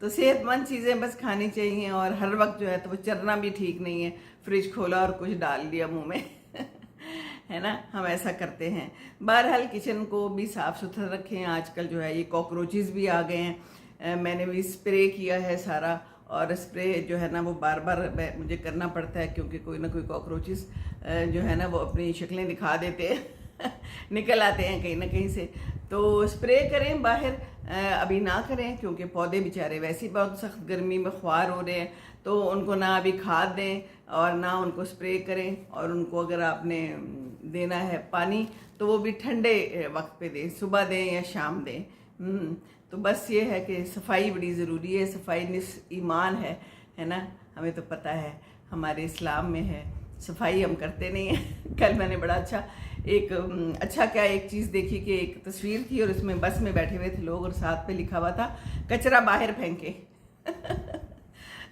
تو صحت مند چیزیں بس کھانی چاہیے، اور ہر وقت جو ہے تو وہ چرنا بھی ٹھیک نہیں ہے، فریج کھولا اور کچھ ڈال لیا منہ میں ہے نا، ہم ایسا کرتے ہیں۔ بہرحال کچن کو بھی صاف ستھرا رکھیں۔ آج کل جو ہے یہ کاکروچز بھی آ گئے ہیں، میں نے بھی اسپرے کیا ہے سارا، اور اسپرے جو ہے نا وہ بار بار مجھے کرنا پڑتا ہے، کیونکہ کوئی نہ کوئی کاکروچز جو ہے نا وہ اپنی شکلیں دکھا دیتے ہیں نکل آتے ہیں کہیں نہ کہیں سے، تو اسپرے کریں باہر، ابھی نہ کریں کیونکہ پودے بیچارے ویسے ہی بہت سخت گرمی میں خوار ہو رہے ہیں، تو ان کو نہ ابھی کھاد دیں اور نہ ان کو اسپرے کریں، اور ان کو اگر آپ نے دینا ہے پانی تو وہ بھی ٹھنڈے وقت پہ دیں، صبح دیں یا شام دیں۔ تو بس یہ ہے کہ صفائی بڑی ضروری ہے، صفائی نصف ایمان ہے نا، ہمیں تو پتہ ہے ہمارے اسلام میں ہے، صفائی ہم کرتے نہیں ہیں۔ کل میں نے بڑا اچھا ایک چیز دیکھی کہ ایک تصویر تھی، اور اس میں بس میں بیٹھے ہوئے تھے لوگ، اور ساتھ پہ لکھا ہوا تھا کچرا باہر پھینکے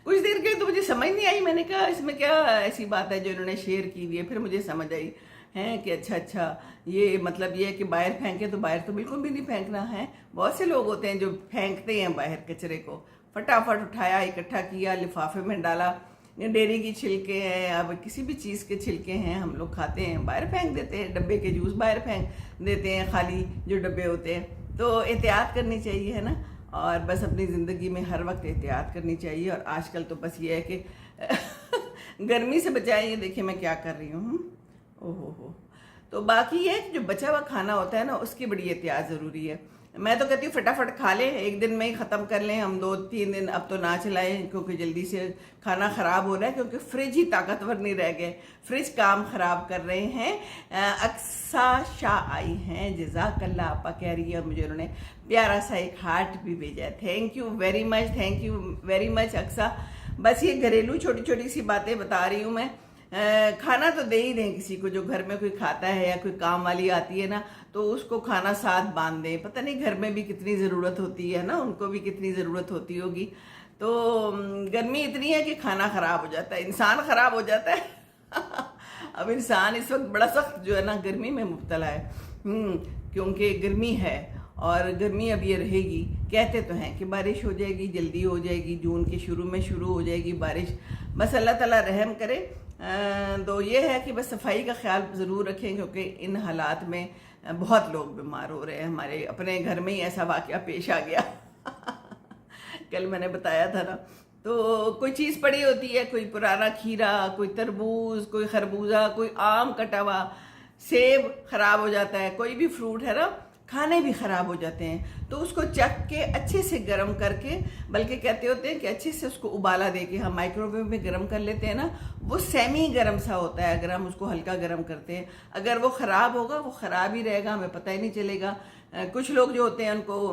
کچھ دیر کے تو مجھے سمجھ نہیں آئی، میں نے کہا اس میں کیا ایسی بات ہے جو انہوں نے شیئر کی ہوئی ہے، پھر مجھے سمجھ آئی ہے کہ اچھا یہ مطلب یہ ہے کہ باہر پھینکے، تو باہر تو بالکل بھی نہیں پھینکنا ہے۔ بہت سے لوگ ہوتے ہیں جو پھینکتے ہیں باہر کچرے کو، فٹافٹ اٹھایا، اکٹھا کیا، لفافے میں ڈالا، ڈیری کی چھلکے ہیں، اب کسی بھی چیز کے چھلکے ہیں ہم لوگ کھاتے ہیں باہر پھینک دیتے ہیں، ڈبے کے جوس باہر پھینک دیتے ہیں، خالی جو ڈبے ہوتے ہیں۔ تو احتیاط کرنی چاہیے ہے نا، اور بس اپنی زندگی میں ہر وقت احتیاط کرنی چاہیے۔ اور آج کل تو بس یہ ہے کہ گرمی سے بچائیں، یہ دیکھیں میں کیا کر رہی ہوں، ہو تو باقی یہ جو بچا ہوا کھانا ہوتا ہے نا اس کی بڑی احتیاط ضروری ہے۔ میں تو کہتی ہوں فٹافٹ کھا لیں، ایک دن میں ہی ختم کر لیں، ہم 2-3 دن اب تو نہ چلائیں، کیونکہ جلدی سے کھانا خراب ہو رہا ہے، کیونکہ فریج ہی طاقتور نہیں رہ گئے، فریج کام خراب کر رہے ہیں۔ اقصا شاہ آئی ہیں، جزاک اللہ آپا کہہ رہی ہے، اور مجھے انہوں نے پیارا سا ایک ہارٹ بھی بھیجا ہے، thank you very much Aqsa. بس یہ گھریلو چھوٹی چھوٹی سی باتیں بتا رہی ہوں میں۔ کھانا تو دے ہی دیں کسی کو، جو گھر میں کوئی کھاتا ہے یا کوئی کام والی آتی ہے نا تو اس کو کھانا ساتھ باندھ دیں، پتہ نہیں گھر میں بھی کتنی ضرورت ہوتی ہے نا، ان کو بھی کتنی ضرورت ہوتی ہوگی۔ تو گرمی اتنی ہے کہ کھانا خراب ہو جاتا ہے، انسان خراب ہو جاتا ہے اب انسان اس وقت بڑا سخت جو ہے نا گرمی میں مبتلا ہے، کیونکہ گرمی ہے، اور گرمی اب یہ رہے گی۔ کہتے تو ہیں کہ بارش ہو جائے گی، جلدی ہو جائے گی، جون کے شروع میں شروع ہو جائے گی بارش، بس اللہ تعالیٰ رحم کرے۔ تو یہ ہے کہ بس صفائی کا خیال ضرور رکھیں، کیونکہ ان حالات میں بہت لوگ بیمار ہو رہے ہیں۔ ہمارے اپنے گھر میں ہی ایسا واقعہ پیش آ گیا کل میں نے بتایا تھا نا، تو کوئی چیز پڑی ہوتی ہے، کوئی پرانا کھیرا، کوئی تربوز، کوئی خربوزہ، کوئی آم کٹا ہوا، سیب خراب ہو جاتا ہے، کوئی بھی فروٹ ہے نا، کھانے بھی خراب ہو جاتے ہیں، تو اس کو چکھ کے اچھے سے گرم کر کے، بلکہ کہتے ہوتے ہیں کہ اچھے سے اس کو ابالا دے کے ہم مائکرو ویو میں گرم کر لیتے ہیں نا، وہ سیمی گرم سا ہوتا ہے اگر ہم اس کو ہلکا گرم کرتے ہیں۔ اگر وہ خراب ہوگا وہ خراب ہی رہے گا، ہمیں پتہ ہی نہیں چلے گا۔ کچھ لوگ جو ہوتے ہیں ان کو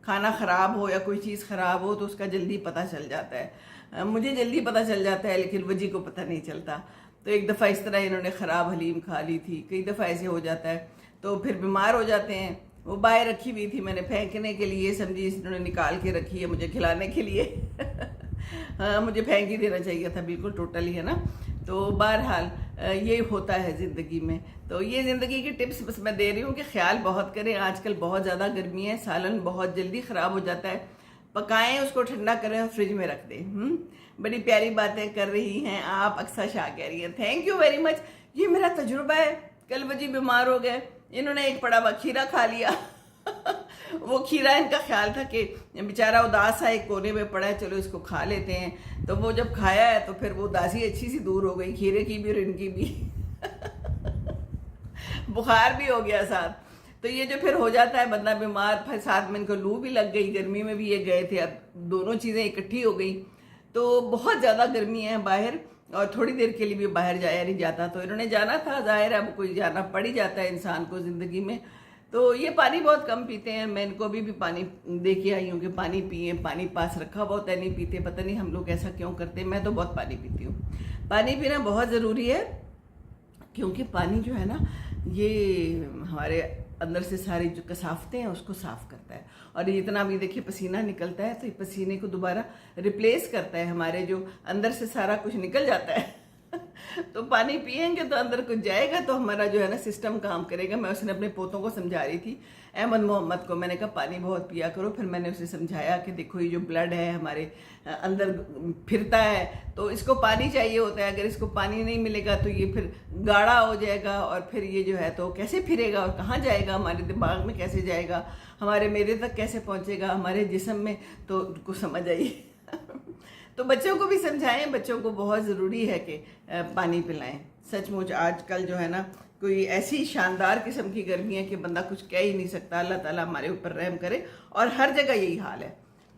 کھانا خراب ہو یا کوئی چیز خراب ہو تو اس کا جلدی پتہ چل جاتا ہے، مجھے جلدی پتہ چل جاتا ہے لیکن وجی کو پتہ نہیں چلتا۔ تو ایک دفعہ اس طرح انہوں نے خراب حلیم کھا لی تھی، کئی دفعہ ایسے ہو جاتا ہے، تو پھر بیمار ہو جاتے ہیں۔ وہ باہر رکھی ہوئی تھی، میں نے پھینکنے کے لیے سمجھی انہوں نے نکال کے رکھی ہے مجھے کھلانے کے لیے ہاں مجھے پھینک ہی دینا چاہیے تھا بالکل ٹوٹلی، ہے نا۔ تو بہرحال یہ ہوتا ہے زندگی میں، تو یہ زندگی کی ٹپس بس میں دے رہی ہوں کہ خیال بہت کریں۔ آج کل بہت زیادہ گرمی ہے، سالن بہت جلدی خراب ہو جاتا ہے، پکائیں اس کو ٹھنڈا کریں اور فریج میں رکھ دیں۔ بڑی پیاری باتیں کر رہی ہیں آپ، اقصا شاہ کہہ رہی ہیں، تھینک یو ویری مچ۔ یہ میرا تجربہ ہے، کل وجی بیمار ہو گئے، انہوں نے ایک پڑا ہوا کھیرا کھا لیا وہ کھیرا ان کا خیال تھا کہ بیچارہ اداس ہے، ایک کونے میں پڑا ہے، چلو اس کو کھا لیتے ہیں، تو وہ جب کھایا ہے تو پھر وہ اداسی اچھی سی دور ہو گئی، کھیرے کی بھی اور ان کی بھی بخار بھی ہو گیا ساتھ۔ تو یہ جو پھر ہو جاتا ہے بندہ بیمار، پھر ساتھ میں ان کو لو بھی لگ گئی، گرمی میں بھی یہ گئے تھے، اب دونوں چیزیں اکٹھی ہو گئی، تو بہت زیادہ گرمی ہے باہر، اور تھوڑی دیر کے لیے بھی باہر جایا نہیں جاتا، تو انہوں نے جانا تھا، ظاہر ہے اب کوئی جانا پڑ ہی جاتا ہے انسان کو زندگی میں۔ تو یہ پانی بہت کم پیتے ہیں، میں ان کو بھی پانی دے کے آئی ہوں کہ پانی پئیں، پانی پاس رکھا بہت ہے، نہیں پیتے، پتہ نہیں ہم لوگ ایسا کیوں کرتے ہیں، میں تو بہت پانی پیتی ہوں۔ پانی پینا بہت ضروری ہے، کیونکہ پانی جو ہے نا یہ ہمارے اندر سے ساری جو کثافتیں ہیں اس کو صاف کرتا ہے، اور اتنا بھی دیکھیے پسینہ نکلتا ہے تو یہ پسینے کو دوبارہ ریپلیس کرتا ہے، ہمارے جو اندر سے سارا کچھ نکل جاتا ہے تو پانی پئیں تو اندر کچھ جائے گا تو ہمارا جو ہے نا سسٹم کام کرے گا. میں اس نے اپنے پوتوں کو سمجھا رہی تھی, احمد محمد کو, میں نے کہا پانی بہت پیا کرو. پھر میں نے اسے سمجھایا کہ دیکھو یہ جو بلڈ ہے ہمارے اندر پھرتا ہے تو اس کو پانی چاہیے ہوتا ہے. اگر اس کو پانی نہیں ملے گا تو یہ پھر گاڑھا ہو جائے گا, اور پھر یہ جو ہے تو کیسے پھرے گا اور کہاں جائے گا, ہمارے دماغ میں کیسے جائے گا, ہمارے معدے تک کیسے پہنچے گا, ہمارے جسم میں. تو ان کو سمجھ آئی. تو بچوں کو بھی سمجھائیں, بچوں کو بہت ضروری ہے کہ پانی پلائیں. سچ مچ آج کل جو ہے نا کوئی ایسی شاندار قسم کی گرمی ہے کہ بندہ کچھ کہہ ہی نہیں سکتا. اللہ تعالیٰ ہمارے اوپر رحم کرے. اور ہر جگہ یہی حال ہے,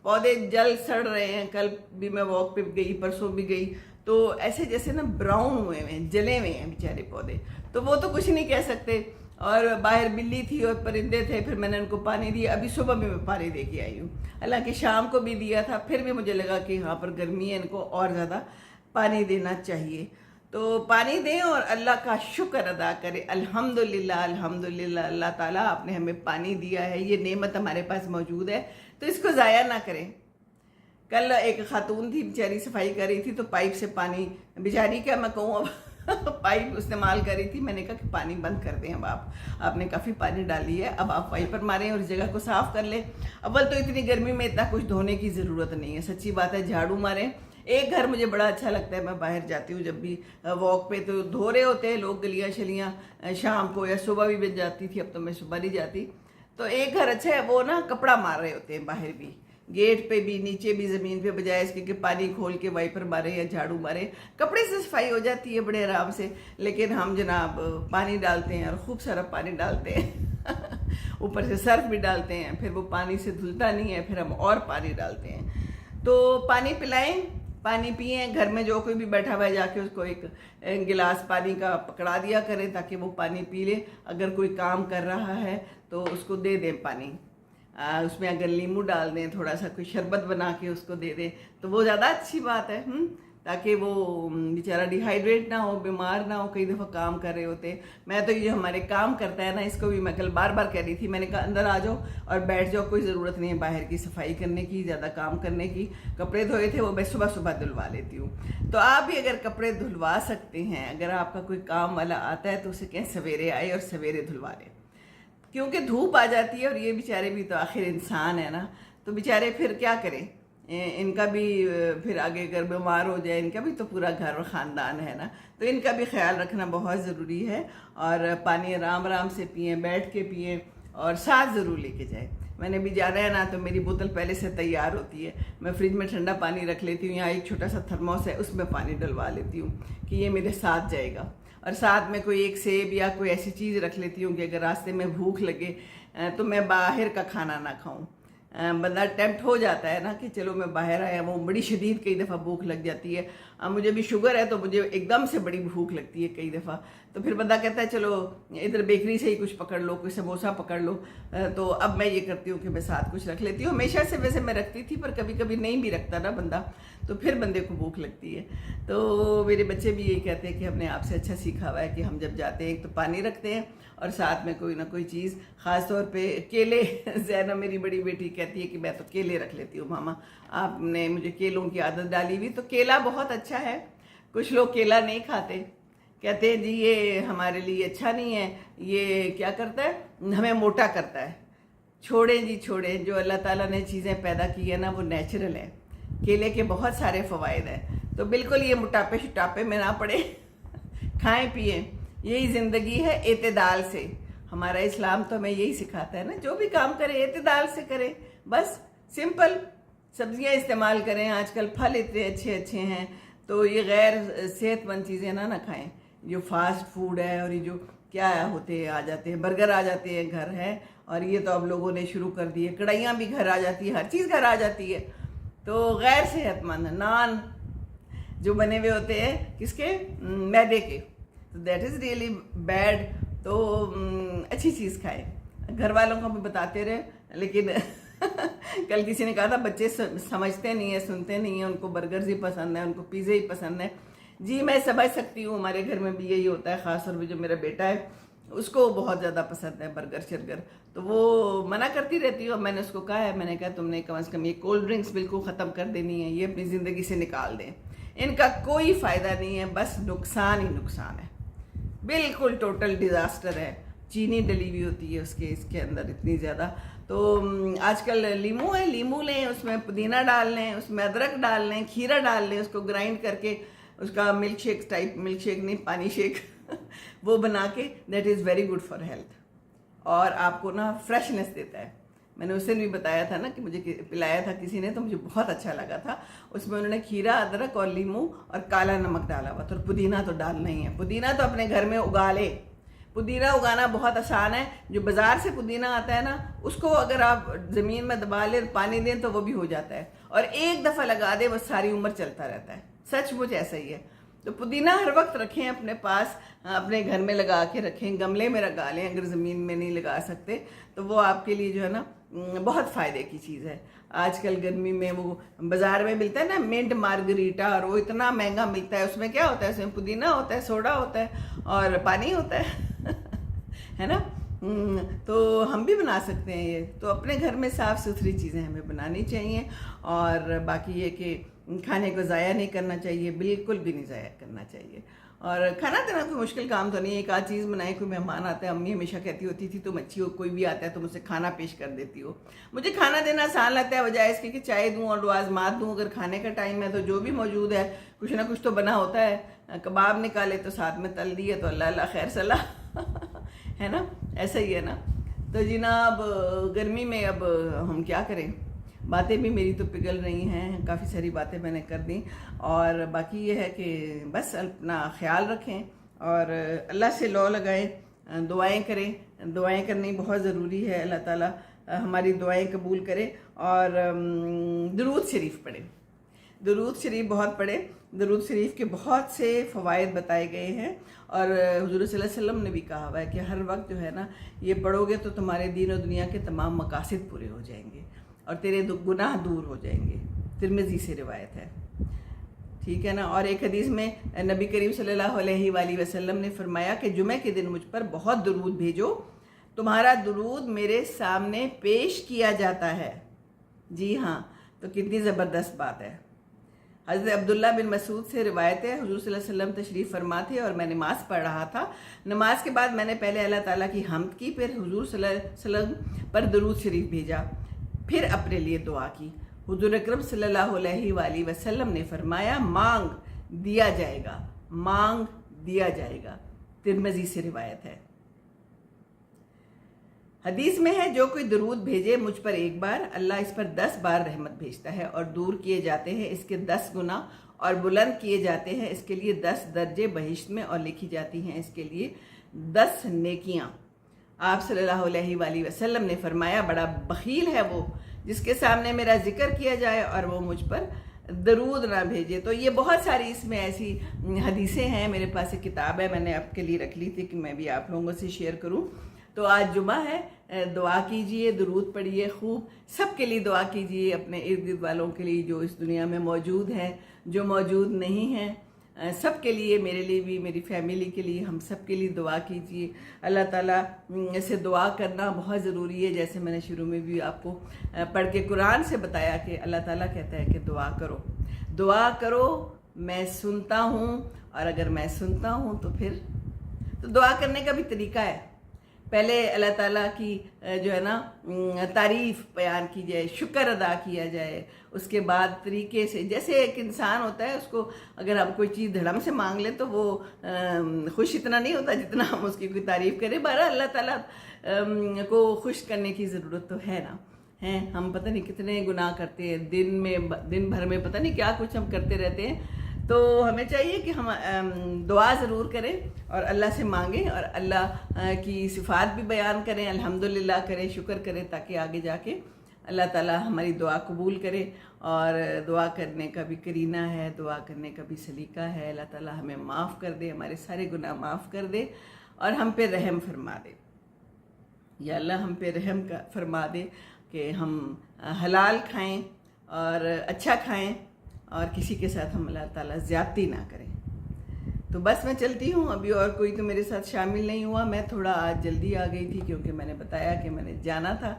پودے جل سڑ رہے ہیں. کل بھی میں واک پہ گئی, پرسوں بھی گئی, تو ایسے جیسے نا براؤن ہوئے ہیں, جلے ہوئے ہیں بیچارے پودے. تو وہ تو کچھ نہیں کہہ سکتے. اور باہر بلی تھی اور پرندے تھے, پھر میں نے ان کو پانی دیا. ابھی صبح میں پانی دے کے آئی ہوں, حالانکہ شام کو بھی دیا تھا. پھر بھی مجھے لگا کہ یہاں پر گرمی ہے, ان کو اور زیادہ پانی دینا چاہیے. تو پانی دیں اور اللہ کا شکر ادا کرے. الحمدللہ الحمدللہ, اللہ تعالیٰ آپ نے ہمیں پانی دیا ہے, یہ نعمت ہمارے پاس موجود ہے, تو اس کو ضائع نہ کریں. کل ایک خاتون تھی بیچاری, صفائی کر رہی تھی, تو پائپ سے پانی, بیچاری کیا میں کہوں, اب پائپ استعمال کر رہی تھی. میں نے کہا کہ پانی بند کر دیں, اب آپ نے کافی پانی ڈالی ہے, اب آپ وائپر ماریں اور اس جگہ کو صاف کر لیں. اول تو اتنی گرمی میں اتنا کچھ دھونے کی ضرورت نہیں ہے, سچی بات ہے. جھاڑو ماریں. ایک گھر مجھے بڑا اچھا لگتا ہے, میں باہر جاتی ہوں جب بھی واک پہ, تو دھو رہے ہوتے ہیں لوگ گلیاں شلیاں, شام کو یا صبح بھی بچ جاتی تھی, اب تو میں صبح نہیں جاتی. تو ایک گھر اچھا ہے, وہ نا کپڑا مار رہے ہوتے ہیں باہر بھی, گیٹ پہ بھی, نیچے بھی, زمین پہ, بجائے اس کے کہ پانی کھول کے وائپر مارے یا جھاڑو مارے. کپڑے سے صفائی ہو جاتی ہے بڑے آرام سے, لیکن ہم جناب پانی ڈالتے ہیں اور خوب سارا پانی ڈالتے ہیں. اوپر سے سرف بھی ڈالتے ہیں, پھر وہ پانی سے دھلتا نہیں ہے, پھر ہم اور پانی ڈالتے ہیں. تو پانی پلائیں, پانی پئیں. گھر میں جو کوئی بھی بیٹھا ہوا ہے جا کے اس کو ایک گلاس پانی کا پکڑا دیا کریں تاکہ وہ پانی پی لے. اگر کوئی کام کر رہا ہے تو اس کو دے دیں پانی, اس میں اگر لیمو ڈال دیں, تھوڑا سا کوئی شربت بنا کے اس کو دے دیں تو وہ زیادہ اچھی بات ہے, تاکہ وہ بیچارہ ڈی ہائیڈریٹ نہ ہو, بیمار نہ ہو. کئی دفعہ کام کر رہے ہوتے ہیں. میں تو یہ ہمارے کام کرتا ہے نا, اس کو بھی میں کل بار بار کہہ رہی تھی, میں نے کہا اندر آ جاؤ اور بیٹھ جاؤ, کوئی ضرورت نہیں ہے باہر کی صفائی کرنے کی, زیادہ کام کرنے کی. کپڑے دھوئے تھے وہ میں صبح صبح دھلوا لیتی ہوں. تو آپ بھی اگر کپڑے دھلوا سکتے ہیں, اگر آپ کا کوئی کام والا آتا ہے تو اسے کہیں سویرے آئے اور سویرے دھلوا لیں, کیونکہ دھوپ آ جاتی ہے. اور یہ بیچارے بھی تو آخر انسان ہے نا, تو بیچارے پھر کیا کریں, ان کا بھی پھر آگے اگر بیمار ہو جائے, ان کا بھی تو پورا گھر اور خاندان ہے نا, تو ان کا بھی خیال رکھنا بہت ضروری ہے. اور پانی آرام آرام سے پئیں, بیٹھ کے پئیں, اور ساتھ ضرور لے کے جائیں. میں نے بھی جانا ہے نا تو میری بوتل پہلے سے تیار ہوتی ہے, میں فریج میں ٹھنڈا پانی رکھ لیتی ہوں, یہاں ایک چھوٹا سا تھرموس ہے اس میں پانی ڈلوا لیتی ہوں کہ یہ میرے ساتھ جائے گا. اور ساتھ میں کوئی ایک سیب یا کوئی ایسی چیز رکھ لیتی ہوں کہ اگر راستے میں بھوک لگے تو میں باہر کا کھانا نہ کھاؤں. بندہ ٹیمپٹ ہو جاتا ہے نا کہ چلو میں باہر آیا, وہ بڑی شدید کئی دفعہ بھوک لگ جاتی ہے. مجھے بھی شوگر ہے تو مجھے ایک دم سے بڑی بھوک لگتی ہے کئی دفعہ, تو پھر بندہ کہتا ہے چلو ادھر بیکری سے ہی کچھ پکڑ لو, کوئی سموسہ پکڑ لو. تو اب میں یہ کرتی ہوں کہ میں ساتھ کچھ رکھ لیتی ہوں. ہمیشہ سے ویسے میں رکھتی تھی, پر کبھی کبھی نہیں بھی رکھتا نا بندہ, تو پھر بندے کو بھوک لگتی ہے. تو میرے بچے بھی یہی کہتے ہیں کہ ہم نے آپ سے اچھا سیکھا ہوا ہے کہ ہم جب جاتے ہیں ایک تو پانی رکھتے ہیں اور ساتھ میں کوئی نہ کوئی چیز, خاص طور پہ کیلے. زینب میری بڑی بیٹی کہتی ہے کہ میں تو کیلے رکھ لیتی ہوں, ماما آپ نے مجھے کیلوں کی عادت ڈالی ہوئی. تو کیلا بہت اچھا ہے. کچھ لوگ کیلا نہیں کھاتے, کہتے ہیں جی یہ ہمارے لیے اچھا نہیں ہے, یہ کیا کرتا ہے, ہمیں موٹا کرتا ہے. چھوڑیں جی چھوڑیں, جو اللہ تعالیٰ نے چیزیں پیدا کی ہیں نا وہ نیچرل ہیں. کیلے کے بہت سارے فوائد ہیں, تو بالکل یہ موٹاپے شٹاپے میں نہ پڑے, کھائیں پئیں. یہی زندگی ہے اعتدال سے. ہمارا اسلام تو ہمیں یہی سکھاتا ہے نا, جو بھی کام کریں اعتدال سے کریں, بس سمپل. سبزیاں استعمال کریں, آج کل پھل اتنے اچھے اچھے ہیں, تو یہ غیر صحت مند چیزیں نہ کھائیں. جو فاسٹ فوڈ ہے اور یہ جو کیا ہوتے آ جاتے ہیں, برگر آ جاتے ہیں گھر ہے, اور یہ تو اب لوگوں نے شروع کر دیے, کڑھائیاں بھی گھر آ جاتی ہے, ہر چیز گھر آ جاتی ہے. تو غیر صحت مند نان جو بنے ہوئے ہوتے ہیں کس کے, میدے کے, تو دیٹ از ریئلی بیڈ. تو اچھی چیز کھائیں, گھر والوں کو بھی بتاتے رہے. لیکن کل کسی نے کہا تھا بچے سمجھتے نہیں ہیں, سنتے نہیں ہیں, ان کو برگرز ہی پسند ہیں, ان کو پیزے ہی پسند ہیں. جی میں سمجھ سکتی ہوں, ہمارے گھر میں بھی یہی ہوتا ہے, خاص طور پہ جو میرا بیٹا ہے اس کو بہت زیادہ پسند ہے برگر شرگر. تو وہ منع کرتی رہتی ہوں. میں نے اس کو کہا ہے, میں نے کہا تم نے کم از کم یہ کولڈ ڈرنکس بالکل ختم کر دینی ہے, یہ اپنی زندگی سے نکال دیں. ان کا کوئی فائدہ نہیں ہے، بس نقصان ہی نقصان ہے، بالکل ٹوٹل ڈیزاسٹر ہے۔ چینی ڈلی ہوئی ہوتی ہے اس کے اندر اتنی زیادہ۔ تو آج کل لیمو ہے، لیمو لیں، اس میں پودینہ ڈال لیں، اس میں ادرک ڈال لیں، کھیرا ڈال لیں، اس کو گرائنڈ کر کے اس کا milk shake type, milk shake نہیں پانی شیک وہ بنا کے، that is very good for health, اور آپ کو نا فریشنس دیتا ہے۔ میں نے اسے بھی بتایا تھا نا کہ مجھے پلایا تھا کسی نے، تو مجھے بہت اچھا لگا تھا۔ اس میں انہوں نے کھیرا، ادرک اور لیمو اور کالا نمک ڈالا ہوا تھا، اور پودینہ تو ڈالنا ہی ہے۔ پودینہ تو اپنے گھر میں اگا لے، پودینہ اگانا بہت آسان ہے۔ جو بازار سے پودینہ آتا ہے نا، اس کو اگر آپ زمین میں دبا لیں، پانی دیں تو وہ بھی ہو جاتا ہے، اور ایک دفعہ لگا دیں وہ ساری عمر چلتا رہتا ہے، سچ مجھ ایسا ہی ہے۔ تو پودینہ ہر وقت رکھیں اپنے پاس، اپنے گھر میں لگا کے رکھیں، گملے میں لگا لیں، اگر زمین میں نہیں لگا سکتے تو وہ آپ کے لیے جو ہے نا بہت فائدے کی چیز ہے۔ آج کل گرمی میں وہ بازار میں ملتا ہے نا منٹ مارگریٹا، اور وہ اتنا مہنگا ملتا ہے، اس میں کیا ہوتا ہے؟ اس میں پودینہ ہوتا ہے، سوڈا ہوتا ہے اور پانی ہوتا ہے ہے نا۔ تو ہم بھی بنا سکتے ہیں یہ، تو اپنے گھر میں صاف ستھری چیزیں ہمیں بنانی چاہیے، اور باقی یہ کہ کھانے کو ضائع نہیں کرنا چاہیے، بالکل بھی نہیں ضائع کرنا چاہیے۔ اور کھانا دینا کوئی مشکل کام تو نہیں ہے، ایک آدھ چیز بنائے، کوئی مہمان آتا ہے، امی ہمیشہ کہتی ہوتی تھی تم اچھی ہو، کوئی بھی آتا ہے تو مجھ سے کھانا پیش کر دیتی ہو۔ مجھے کھانا دینا آسان لگتا ہے، بجائے اس کی کہ چائے دوں اور لوازمات دوں۔ اگر کھانے کا ٹائم ہے تو جو بھی موجود ہے کچھ نہ کچھ تو بنا ہوتا ہے، کباب نکالے تو ساتھ میں تل دیے تو اللہ اللہ خیر صلاح ہے نا، ایسا ہی ہے نا۔ تو جناب گرمی میں اب ہم کیا کریں، باتیں بھی میری تو پگھل رہی ہیں، کافی ساری باتیں میں نے کر دیں، اور باقی یہ ہے کہ بس اپنا خیال رکھیں اور اللہ سے لو لگائیں، دعائیں کریں، دعائیں کرنی بہت ضروری ہے، اللہ تعالیٰ ہماری دعائیں قبول کرے، اور درود شریف پڑھیں، درود شریف بہت پڑھیں۔ درود شریف کے بہت سے فوائد بتائے گئے ہیں، اور حضور صلی اللہ علیہ وسلم نے بھی کہا ہوا ہے کہ ہر وقت جو ہے نا یہ پڑھو گے تو تمہارے دین و دنیا کے تمام مقاصد پورے ہو جائیں گے، اور تیرے گناہ دور ہو جائیں گے۔ ترمذی سے روایت ہے، ٹھیک ہے نا۔ اور ایک حدیث میں نبی کریم صلی اللہ علیہ وآلہ وسلم نے فرمایا کہ جمعہ کے دن مجھ پر بہت درود بھیجو، تمہارا درود میرے سامنے پیش کیا جاتا ہے۔ جی ہاں، تو کتنی زبردست بات ہے۔ حضرت عبداللہ بن مسعود سے روایت ہے، حضور صلی اللہ علیہ وسلم تشریف فرما تھے اور میں نماز پڑھ رہا تھا۔ نماز کے بعد میں نے پہلے اللہ تعالیٰ کی حمد کی، پھر حضور صلی اللہ علیہ وسلم پر درود شریف بھیجا، پھر اپنے لیے دعا کی۔ حضور اکرم صلی اللہ علیہ وآلہ وسلم نے فرمایا مانگ دیا جائے گا، مانگ دیا جائے گا۔ ترمذی سے روایت ہے۔ حدیث میں ہے جو کوئی درود بھیجے مجھ پر ایک بار، اللہ اس پر 10 بار رحمت بھیجتا ہے، اور دور کیے جاتے ہیں اس کے 10 گنا، اور بلند کیے جاتے ہیں اس کے لیے 10 درجے بہشت میں، اور لکھی جاتی ہیں اس کے لیے 10 نیکیاں۔ آپ صلی اللہ علیہ وآلہ وسلم نے فرمایا بڑا بخیل ہے وہ جس کے سامنے میرا ذکر کیا جائے اور وہ مجھ پر درود نہ بھیجے۔ تو یہ بہت ساری اس میں ایسی حدیثیں ہیں، میرے پاس ایک کتاب ہے، میں نے آپ کے لیے رکھ لی تھی کہ میں بھی آپ لوگوں سے شیئر کروں۔ تو آج جمعہ ہے، دعا کیجئے، درود پڑھیے خوب، سب کے لیے دعا کیجئے، اپنے ارد گرد والوں کے لیے جو اس دنیا میں موجود ہیں، جو موجود نہیں ہیں، سب کے لیے، میرے لیے بھی، میری فیملی کے لیے، ہم سب کے لیے دعا کیجئے۔ اللہ تعالیٰ سے دعا کرنا بہت ضروری ہے، جیسے میں نے شروع میں بھی آپ کو پڑھ کے قرآن سے بتایا کہ اللہ تعالیٰ کہتا ہے کہ دعا کرو، دعا کرو، میں سنتا ہوں، اور اگر میں سنتا ہوں تو پھر تو دعا کرنے کا بھی طریقہ ہے۔ پہلے اللہ تعالیٰ کی جو ہے نا تعریف بیان کی جائے، شکر ادا کیا جائے، اس کے بعد طریقے سے، جیسے ایک انسان ہوتا ہے، اس کو اگر ہم کوئی چیز دھڑم سے مانگ لیں تو وہ خوش اتنا نہیں ہوتا جتنا ہم اس کی کوئی تعریف کریں۔ بہرحال اللہ تعالیٰ کو خوش کرنے کی ضرورت تو ہے نا، ہیں ہم پتہ نہیں کتنے گناہ کرتے ہیں، دن بھر میں پتہ نہیں کیا کچھ ہم کرتے رہتے ہیں۔ تو ہمیں چاہیے کہ ہم دعا ضرور کریں اور اللہ سے مانگیں، اور اللہ کی صفات بھی بیان کریں، الحمدللہ کریں، شکر کریں، تاکہ آگے جا کے اللہ تعالیٰ ہماری دعا قبول کرے۔ اور دعا کرنے کا بھی کرینہ ہے، دعا کرنے کا بھی سلیقہ ہے۔ اللہ تعالیٰ ہمیں معاف کر دے، ہمارے سارے گناہ معاف کر دے، اور ہم پہ رحم فرما دے۔ یا اللہ ہم پہ رحم فرما دے کہ ہم حلال کھائیں اور اچھا کھائیں، اور کسی کے ساتھ ہم اللہ تعالیٰ زیادتی نہ کریں۔ تو بس میں چلتی ہوں، ابھی اور کوئی تو میرے ساتھ شامل نہیں ہوا، میں تھوڑا آج جلدی آ گئی تھی کیونکہ میں نے بتایا کہ میں نے جانا تھا۔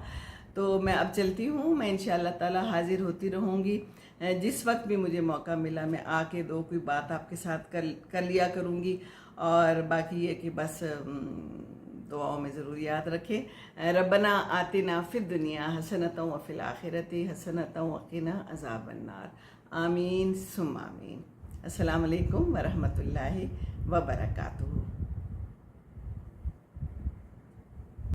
تو میں اب چلتی ہوں. میں انشاءاللہ تعالی حاضر ہوتی رہوں گی. جس وقت بھی مجھے موقع ملا میں آ کے کوئی بات آپ کے ساتھ کر لیا کروں گی. اور باقی یہ کہ بس دعاؤں میں ضرور یاد رکھیں. ربنا آتنا فی الدنیا حسنۃ وفی الآخرۃ حسنۃ وقنا عذاب النار. آمین ثم آمین. السلام علیکم ورحمۃ اللہ وبرکاتہ.